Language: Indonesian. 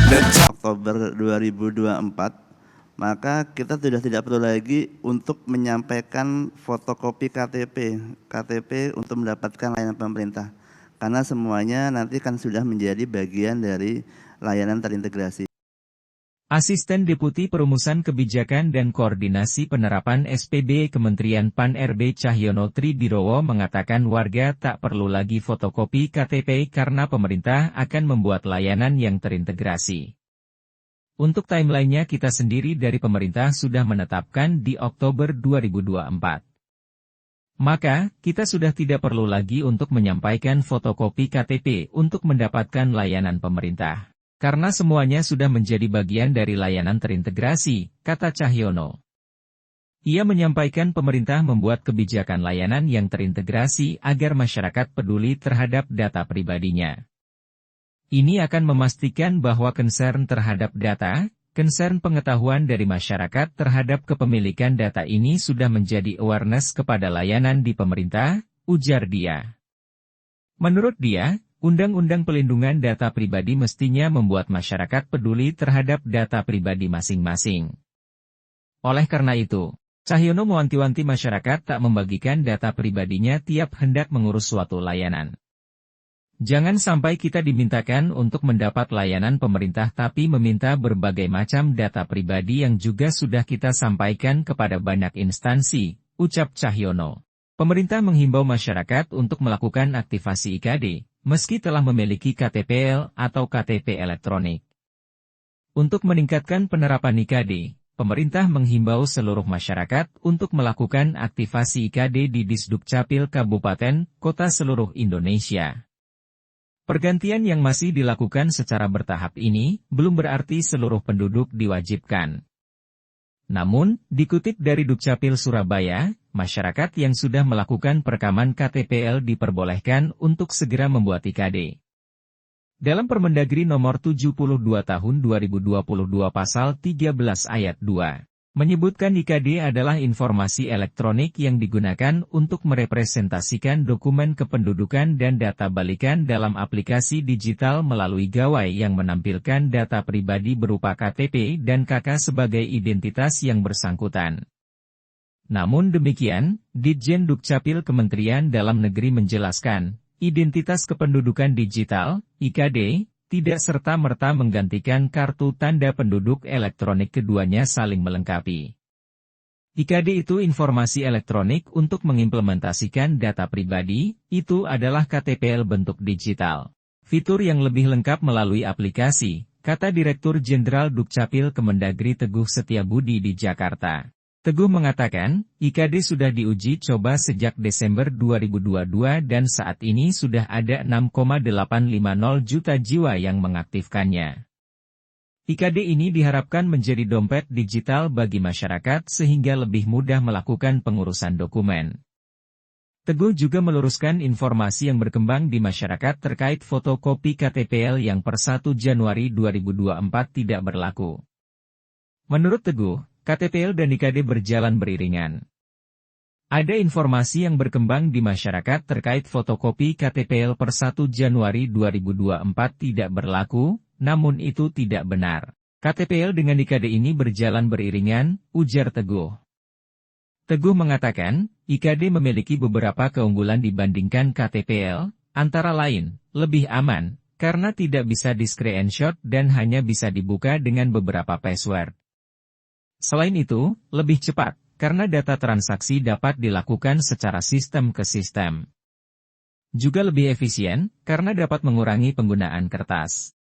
Oktober 2024, maka kita sudah tidak perlu lagi untuk menyampaikan fotokopi KTP untuk mendapatkan layanan pemerintah. Karena semuanya nanti kan sudah menjadi bagian dari layanan terintegrasi. Asisten Deputi Perumusan Kebijakan dan Koordinasi Penerapan SPB Kementerian PAN-RB Cahyono Tridirowo mengatakan warga tak perlu lagi fotokopi KTP karena pemerintah akan membuat layanan yang terintegrasi. Untuk timeline-nya kita sendiri dari pemerintah sudah menetapkan di Oktober 2024. Maka, kita sudah tidak perlu lagi untuk menyampaikan fotokopi KTP untuk mendapatkan layanan pemerintah. Karena semuanya sudah menjadi bagian dari layanan terintegrasi, kata Cahyono. Ia menyampaikan pemerintah membuat kebijakan layanan yang terintegrasi agar masyarakat peduli terhadap data pribadinya. Ini akan memastikan bahwa concern terhadap data, concern pengetahuan dari masyarakat terhadap kepemilikan data ini sudah menjadi awareness kepada layanan di pemerintah, ujar dia. Menurut dia, Undang-Undang Pelindungan Data Pribadi mestinya membuat masyarakat peduli terhadap data pribadi masing-masing. Oleh karena itu, Cahyono mewanti-wanti masyarakat tak membagikan data pribadinya tiap hendak mengurus suatu layanan. Jangan sampai kita dimintakan untuk mendapat layanan pemerintah tapi meminta berbagai macam data pribadi yang juga sudah kita sampaikan kepada banyak instansi, ucap Cahyono. Pemerintah menghimbau masyarakat untuk melakukan aktivasi IKD, meski telah memiliki KTPL atau KTP elektronik. Untuk meningkatkan penerapan IKD, pemerintah menghimbau seluruh masyarakat untuk melakukan aktivasi IKD di Disdukcapil Kabupaten, Kota seluruh Indonesia. Pergantian yang masih dilakukan secara bertahap ini, belum berarti seluruh penduduk diwajibkan. Namun, dikutip dari Dukcapil Surabaya, masyarakat yang sudah melakukan perekaman KTPL diperbolehkan untuk segera membuat IKD. Dalam Permendagri Nomor 72 Tahun 2022 Pasal 13 Ayat 2, menyebutkan IKD adalah informasi elektronik yang digunakan untuk merepresentasikan dokumen kependudukan dan data balikan dalam aplikasi digital melalui gawai yang menampilkan data pribadi berupa KTP dan KK sebagai identitas yang bersangkutan. Namun demikian, Ditjen Dukcapil Kementerian Dalam Negeri menjelaskan, identitas kependudukan digital, IKD, tidak serta-merta menggantikan kartu tanda penduduk elektronik, keduanya saling melengkapi. IKD itu informasi elektronik untuk mengimplementasikan data pribadi, itu adalah KTPL bentuk digital. Fitur yang lebih lengkap melalui aplikasi, kata Direktur Jenderal Dukcapil Kemendagri Teguh Setiabudi di Jakarta. Teguh mengatakan, IKD sudah diuji coba sejak Desember 2022 dan saat ini sudah ada 6,850 juta jiwa yang mengaktifkannya. IKD ini diharapkan menjadi dompet digital bagi masyarakat sehingga lebih mudah melakukan pengurusan dokumen. Teguh juga meluruskan informasi yang berkembang di masyarakat terkait fotokopi KTPL yang per 1 Januari 2024 tidak berlaku. Menurut Teguh, KTPL dan IKD berjalan beriringan. Ada informasi yang berkembang di masyarakat terkait fotokopi KTPL per 1 Januari 2024 tidak berlaku, namun itu tidak benar. KTPL dengan IKD ini berjalan beriringan, ujar Teguh. Teguh mengatakan, IKD memiliki beberapa keunggulan dibandingkan KTPL, antara lain, lebih aman, karena tidak bisa di-screenshot dan hanya bisa dibuka dengan beberapa password. Selain itu, lebih cepat, karena data transaksi dapat dilakukan secara sistem ke sistem. Juga lebih efisien, karena dapat mengurangi penggunaan kertas.